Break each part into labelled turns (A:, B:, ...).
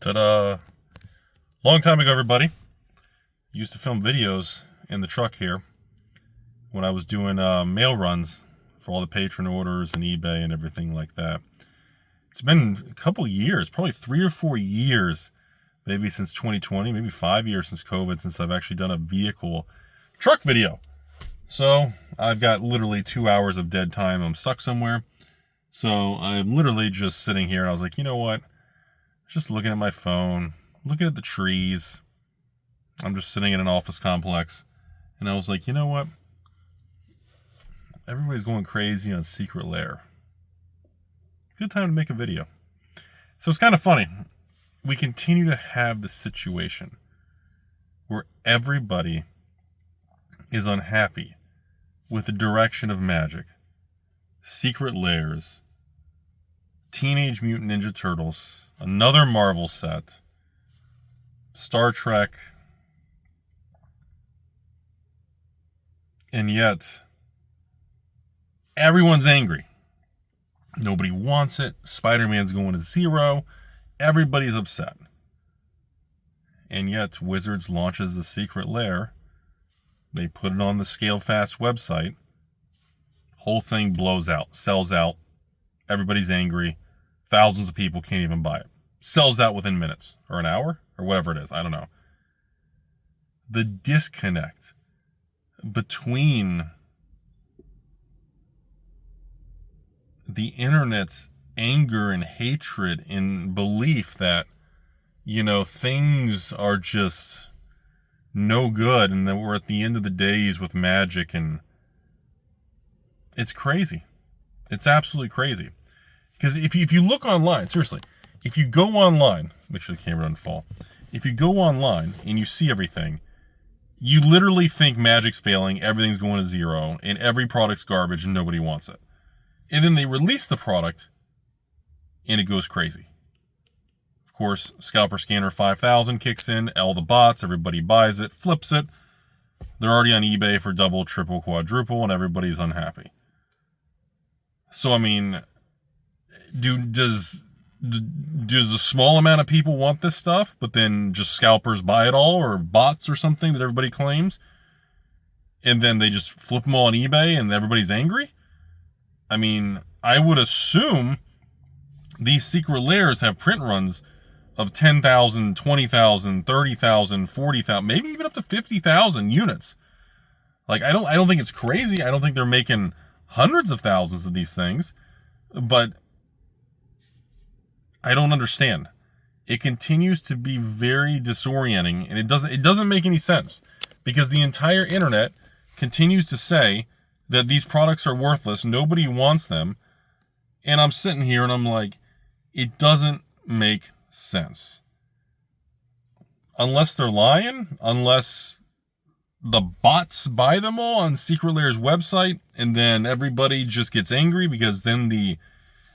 A: Ta-da! Long time ago, everybody. Used to film videos in the truck here when I was doing mail runs for all the patron orders and eBay and everything like that. It's been a couple years, probably 3 or 4 years, maybe since 2020, maybe 5 years since COVID, since I've actually done a vehicle truck video. So I've got literally 2 hours of dead time. I'm stuck somewhere. So I'm literally just sitting here and I was like, you know what? Just looking at my phone, looking at the trees. I'm just sitting in an office complex. And I was like, you know what? Everybody's going crazy on Secret Lair. Good time to make a video. So it's kind of funny. We continue to have the situation where everybody is unhappy with the direction of magic, Secret Lairs, Teenage Mutant Ninja Turtles, another Marvel set, Star Trek, and yet everyone's angry. Nobody wants it. Spider-Man's going to zero. Everybody's upset. And yet Wizards launches the Secret Lair. They put it on the Scale Fast website. Whole thing blows out, sells out. Everybody's angry. Thousands of people can't even buy it. Sells out within minutes or an hour or whatever it is. I don't know. The disconnect between the internet's anger and hatred and belief that, you know, things are just no good and that we're at the end of the days with magic, and it's crazy. It's absolutely crazy. Because if you look online, seriously, if you go online, make sure the camera doesn't fall. If you go online and you see everything, you literally think magic's failing, everything's going to zero, and every product's garbage and nobody wants it. And then they release the product, and it goes crazy. Of course, Scalper Scanner 5000 kicks in, all the bots, everybody buys it, flips it. They're already on eBay for double, triple, quadruple, and everybody's unhappy. So, I mean, does a small amount of people want this stuff, but then just scalpers buy it all, or bots or something that everybody claims, and then they just flip them all on eBay and everybody's angry? I mean, I would assume these Secret Lairs have print runs of 10,000, 20,000, 30,000, 40,000, maybe even up to 50,000 units. Like, I don't think it's crazy. I don't think they're making hundreds of thousands of these things, but I don't understand. It continues to be very disorienting, and it doesn't make any sense, because the entire internet continues to say that these products are worthless, nobody wants them, and I'm sitting here and I'm like, it doesn't make sense. Unless they're lying, unless the bots buy them all on Secret Lair's website, and then everybody just gets angry because then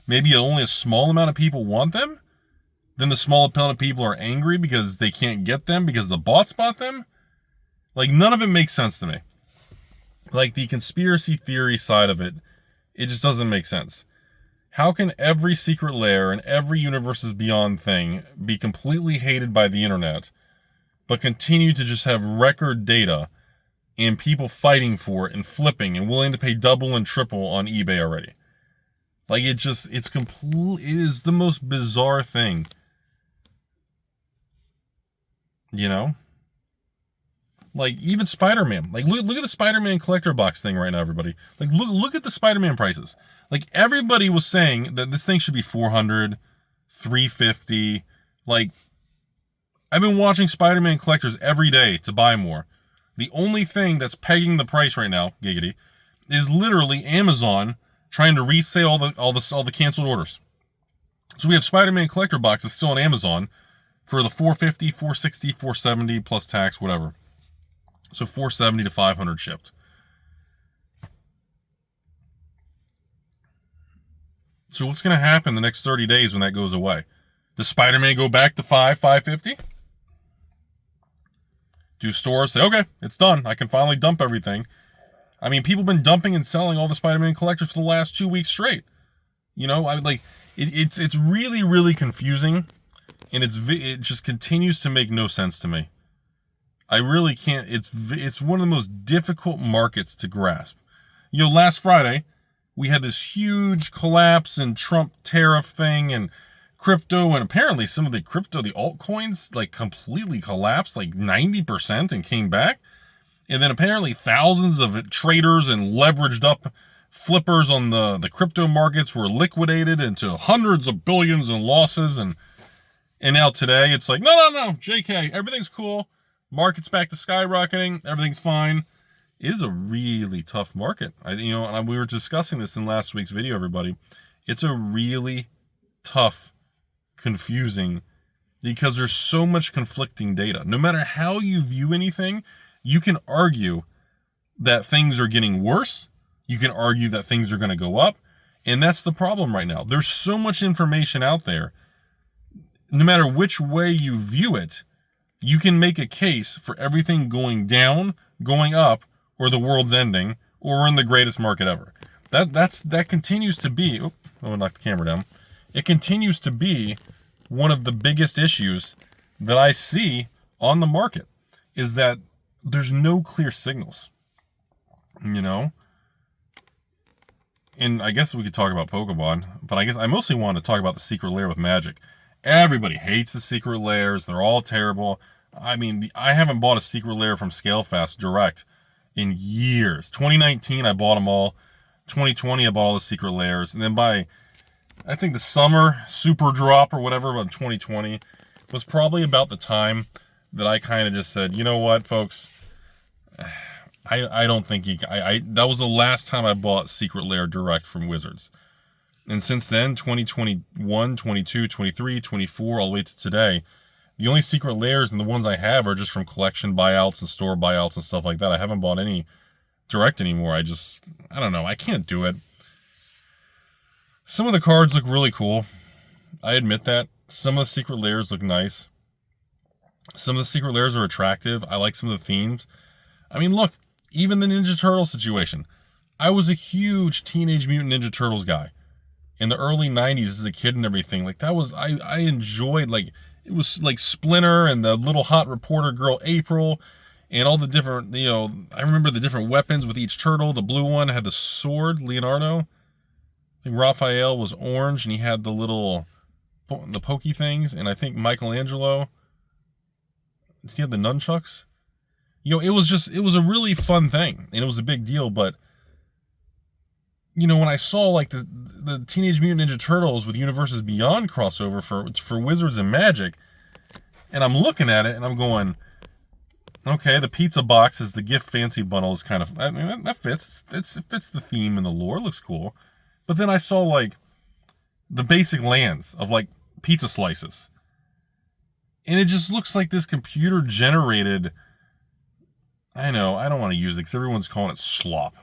A: maybe only a small amount of people want them, then the small amount of people are angry because they can't get them because the bots bought them. Like, none of it makes sense to me. Like, the conspiracy theory side of it, it just doesn't make sense. How can every Secret Lair and every Universes Beyond thing be completely hated by the internet, but continue to just have record data and people fighting for it and flipping and willing to pay double and triple on eBay already? Like, it is the most bizarre thing. You know? Like, even Spider-Man. Like, look at the Spider-Man collector box thing right now, everybody. Like, look at the Spider-Man prices. Like, everybody was saying that this thing should be $400, $350. Like, I've been watching Spider-Man collectors every day to buy more. The only thing that's pegging the price right now, giggity, is literally Amazon trying to resell all the canceled orders. So we have Spider-Man collector boxes still on Amazon for the $450, $460, $470 plus tax, whatever. So $470 to $500 shipped. So what's going to happen the next 30 days when that goes away? Does Spider-Man go back to $550? Do stores say, okay, it's done, I can finally dump everything? I mean, people have been dumping and selling all the Spider-Man collectors for the last 2 weeks straight. You know, it's really, really confusing. And it just continues to make no sense to me. I really can't. It's one of the most difficult markets to grasp. You know, last Friday, we had this huge collapse in Trump tariff thing and crypto, and apparently some of the altcoins, like completely collapsed, like 90% and came back. And then apparently thousands of traders and leveraged up flippers on the crypto markets were liquidated into hundreds of billions in losses. And now today it's like, no, JK, everything's cool. Market's back to skyrocketing. Everything's fine. It is a really tough market. And we were discussing this in last week's video, everybody. It's a really tough, confusing, because there's so much conflicting data. No matter how you view anything, you can argue that things are getting worse. You can argue that things are going to go up. And that's the problem right now. There's so much information out there. No matter which way you view it, you can make a case for everything going down, going up, or the world's ending, or we're in the greatest market ever. That continues to be, I want to knock the camera down. It continues to be one of the biggest issues that I see on the market, is that there's no clear signals, you know? And I guess we could talk about Pokemon, but I guess I mostly want to talk about the secret lair with Magic. Everybody hates the secret lairs. They're all terrible. I mean, I haven't bought a secret lair from ScaleFast direct in years. 2019, I bought them all. 2020, I bought all the secret lairs. And then by, I think the summer super drop or whatever about 2020 was probably about the time that I kind of just said, you know what, folks, I don't think that was the last time I bought secret lair direct from Wizards. And since then, 2021, 22, 23, 24, all the way to today, the only secret lairs and the ones I have are just from collection buyouts and store buyouts and stuff like that. I haven't bought any direct anymore. I don't know. I can't do it. Some of the cards look really cool. I admit that. Some of the secret lairs look nice. Some of the secret lairs are attractive. I like some of the themes. I mean, look, even the Ninja Turtle situation. I was a huge Teenage Mutant Ninja Turtles guy in the early 90s as a kid and everything. Like, that was, I enjoyed, like, it was like Splinter and the little hot reporter girl April and all the different, I remember the different weapons with each turtle. The blue one had the sword, Leonardo. I think Raphael was orange and he had the pokey things. And I think Michelangelo, did he have the nunchucks? It was a really fun thing and it was a big deal. But when I saw like the Teenage Mutant Ninja Turtles with Universes Beyond crossover for Wizards and Magic, and I'm looking at it and I'm going, okay, the pizza box is the gift fancy bundle is kind of, I mean, that fits. It fits the theme and the lore, looks cool. But then I saw like the basic lands of like pizza slices, and it just looks like this computer generated. I know I don't want to use it because everyone's calling it slop.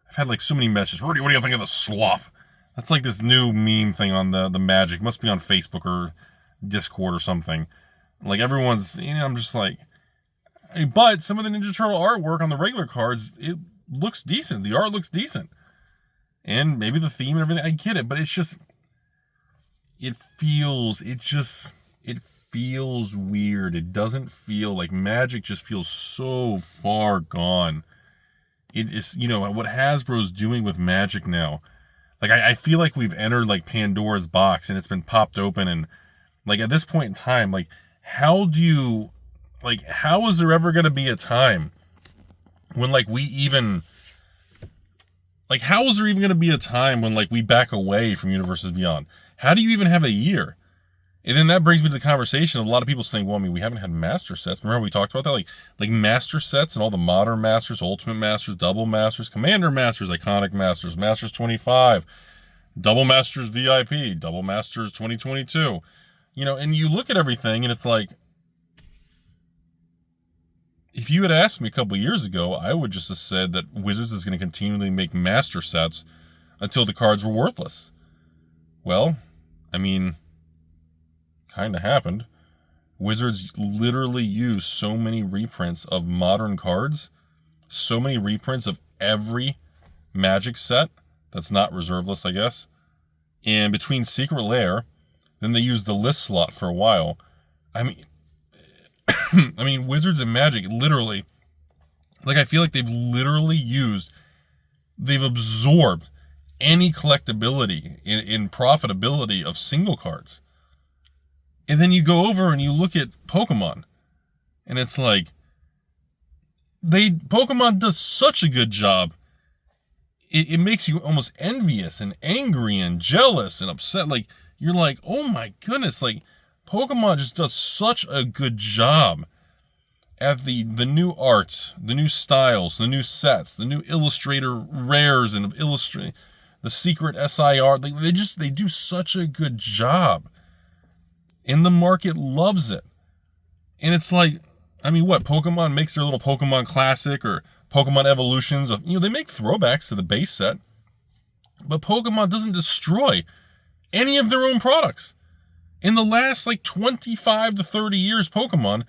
A: I've had like so many messages. Rudy, what do you think of the slop? That's like this new meme thing on the Magic. It must be on Facebook or Discord or something. Like everyone's, I'm just like, but some of the Ninja Turtle artwork on the regular cards, it looks decent. The art looks decent. And maybe the theme and everything, I get it. But it's just, it feels weird. It doesn't feel like Magic just feels so far gone. It is, what Hasbro's doing with Magic now. Like, I feel like we've entered, like, Pandora's box, and it's been popped open, and, like, at this point in time, like, how is there ever going to be a time when, like, how is there even going to be a time when, like, we back away from Universes Beyond? How do you even have a year? And then that brings me to the conversation of a lot of people saying, well, I mean, we haven't had master sets. Remember we talked about that? Like master sets and all the modern masters, ultimate masters, double masters, commander masters, iconic masters, masters 25, double masters VIP, double masters 2022. And you look at everything and it's like, if you had asked me a couple years ago, I would just have said that Wizards is going to continually make master sets until the cards were worthless. Well, I mean, kind of happened. Wizards literally use so many reprints of modern cards, so many reprints of every Magic set that's not reserve list, I guess. And between Secret Lair, then they used the list slot for a while. I mean, I mean, Wizards and Magic literally, like, I feel like they've absorbed any collectability in profitability of single cards. And then you go over and you look at Pokemon, and it's like, Pokemon does such a good job. It makes you almost envious and angry and jealous and upset. Like, you're like, oh my goodness, like, Pokemon just does such a good job at the new art, the new styles, the new sets, the new illustrator rares and illustrate the secret SIR. They do such a good job. And the market loves it. And it's like, I mean, what? Pokemon makes their little Pokemon Classic or Pokemon Evolutions. They make throwbacks to the base set. But Pokemon doesn't destroy any of their own products. In the last, 25 to 30 years, Pokemon,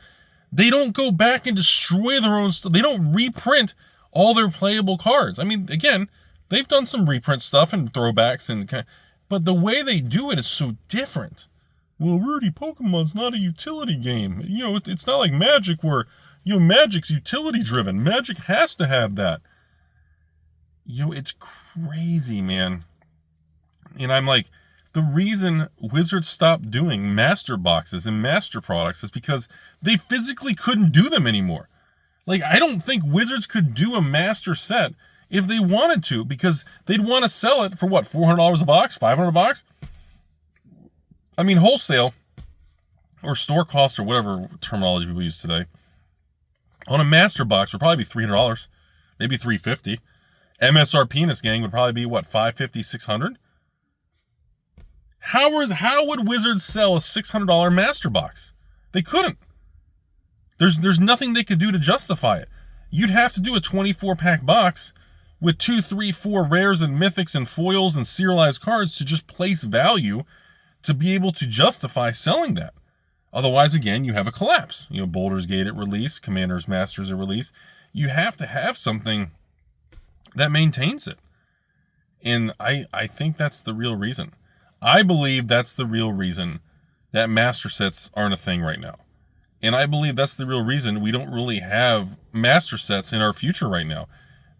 A: they don't go back and destroy their own stuff. They don't reprint all their playable cards. I mean, again, they've done some reprint stuff and throwbacks, but the way they do it is so different. Well, Rudy, Pokemon's not a utility game. It's not like Magic where, Magic's utility driven. Magic has to have that. It's crazy, man. And I'm like, the reason Wizards stopped doing master boxes and master products is because they physically couldn't do them anymore. Like, I don't think Wizards could do a master set if they wanted to, because they'd want to sell it for what, $400 a box, $500 a box? I mean, wholesale or store cost or whatever terminology people use today on a master box would probably be $300, maybe $350. MSRP in this gang would probably be what, $550, $600? How would Wizards sell a $600 master box? They couldn't. There's nothing they could do to justify it. You'd have to do a 24-pack box with 2, 3, 4 rares and mythics and foils and serialized cards to just place value to be able to justify selling that. Otherwise, again, you have a collapse. Baldur's Gate at release, Commander's Masters at release. You have to have something that maintains it. And I think that's the real reason. I believe that's the real reason that master sets aren't a thing right now. And I believe that's the real reason we don't really have master sets in our future right now.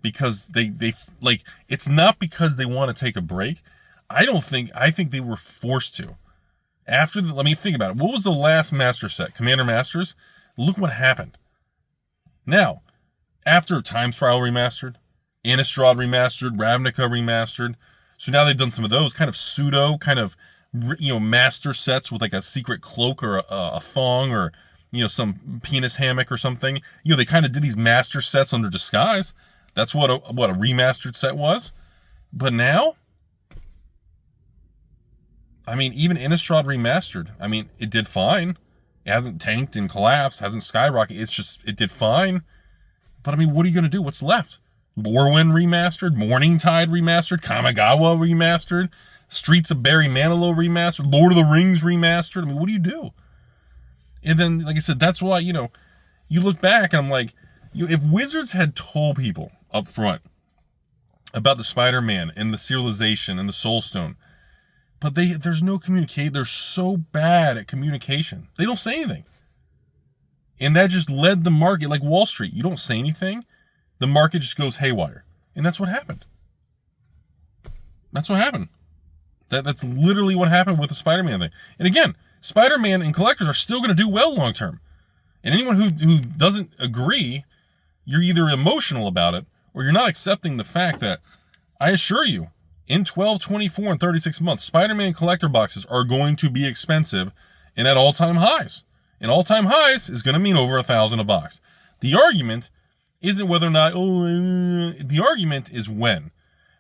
A: Because it's not because they want to take a break. I think they were forced to. Let me think about it. What was the last master set? Commander Masters? Look what happened. Now, after Time Spiral remastered, Innistrad remastered, Ravnica remastered. So now they've done some of those kind of master sets with like a secret cloak or a thong or, some penis hammock or something. They kind of did these master sets under disguise. That's what a remastered set was. But now, I mean, even Innistrad remastered, I mean, it did fine. It hasn't tanked and collapsed, hasn't skyrocketed. It did fine. But I mean, what are you going to do? What's left? Lorwyn remastered, Morningtide remastered, Kamigawa remastered, Streets of Barry Manilow remastered, Lord of the Rings remastered. I mean, what do you do? And then, like I said, that's why, you look back and I'm like, if Wizards had told people up front about the Spider-Man and the serialization and the Soulstone, but there's no communication. They're so bad at communication. They don't say anything. And that just led the market, like Wall Street. You don't say anything, the market just goes haywire. And that's what happened. That's what happened. That's literally what happened with the Spider-Man thing. And again, Spider-Man and collectors are still going to do well long term. And anyone who doesn't agree, you're either emotional about it or you're not accepting the fact that, I assure you, in 12, 24, and 36 months, Spider-Man collector boxes are going to be expensive and at all-time highs. And all-time highs is going to mean over $1,000 a box. The argument isn't whether or not, the argument is when.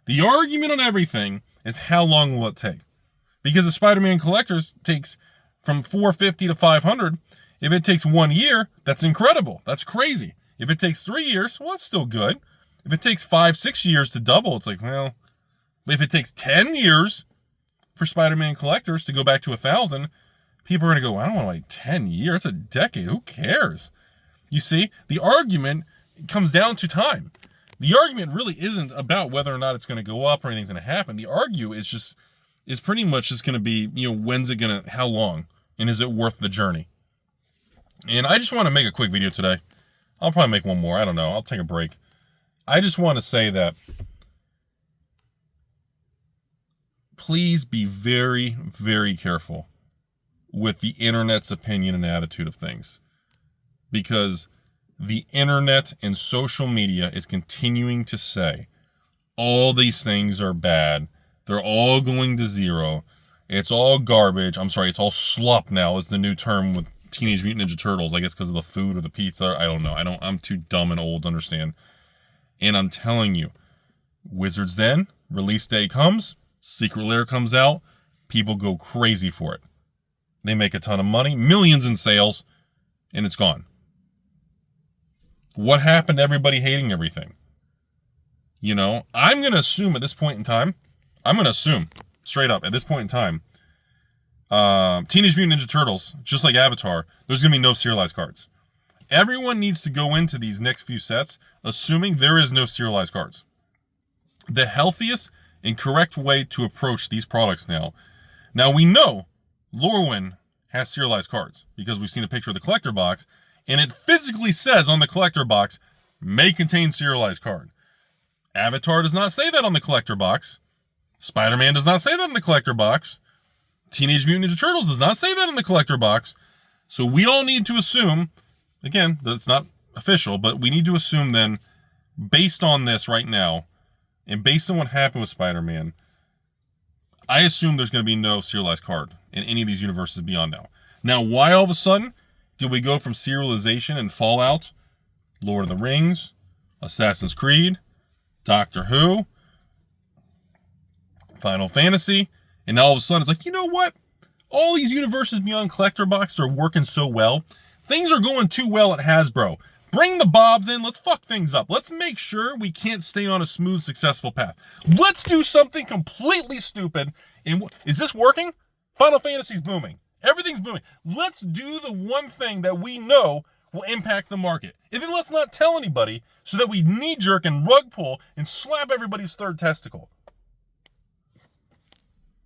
A: The argument on everything is how long will it take. Because if Spider-Man collectors takes from $450 to $500, if it takes 1 year, that's incredible. That's crazy. If it takes 3 years, well, that's still good. If it takes 5, 6 years to double, it's like, well, but if it takes 10 years for Spider-Man collectors to go back to 1,000, people are going to go, I don't want to wait 10 years. It's a decade. Who cares? You see, the argument comes down to time. The argument really isn't about whether or not it's going to go up or anything's going to happen. The argue is pretty much just going to be, when's it going to, how long, and is it worth the journey? And I just want to make a quick video today. I'll probably make one more. I don't know. I'll take a break. I just want to say that please be very, very careful with the internet's opinion and attitude of things. Because the internet and social media is continuing to say all these things are bad. They're all going to zero. It's all garbage. I'm sorry, it's all slop now is the new term with Teenage Mutant Ninja Turtles, I guess because of the food or the pizza. I don't know. I'm too dumb and old to understand. And I'm telling you, Wizards Den, release day comes, Secret Lair comes out, people go crazy for it. They make a ton of money, millions in sales, and it's gone. What happened to everybody hating everything? You know, I'm going to assume at this point in time, straight up, at this point in time, Teenage Mutant Ninja Turtles, just like Avatar, there's going to be no serialized cards. Everyone needs to go into these next few sets assuming there is no serialized cards. The healthiest and correct way to approach these products now. Now we know Lorwyn has serialized cards because we've seen a picture of the collector box and it physically says on the collector box, may contain serialized card. Avatar does not say that on the collector box. Spider-Man does not say that on the collector box. Teenage Mutant Ninja Turtles does not say that on the collector box. So we all need to assume, again, that's not official, but we need to assume then, based on this right now, and based on what happened with Spider-Man, I assume there's going to be no serialized card in any of these universes beyond now. Now, why all of a sudden did we go from serialization and Fallout, Lord of the Rings, Assassin's Creed, Doctor Who, Final Fantasy, and now all of a sudden it's like, you know what? All these universes beyond collector boxes are working so well. Things are going too well at Hasbro. Bring the Bobs in. Let's fuck things up. Let's make sure we can't stay on a smooth, successful path. Let's do something completely stupid. And is this working? Final Fantasy's booming. Everything's booming. Let's do the one thing that we know will impact the market. And then let's not tell anybody so that we knee-jerk and rug pull and slap everybody's third testicle.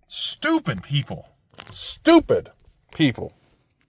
A: Stupid people. Stupid people.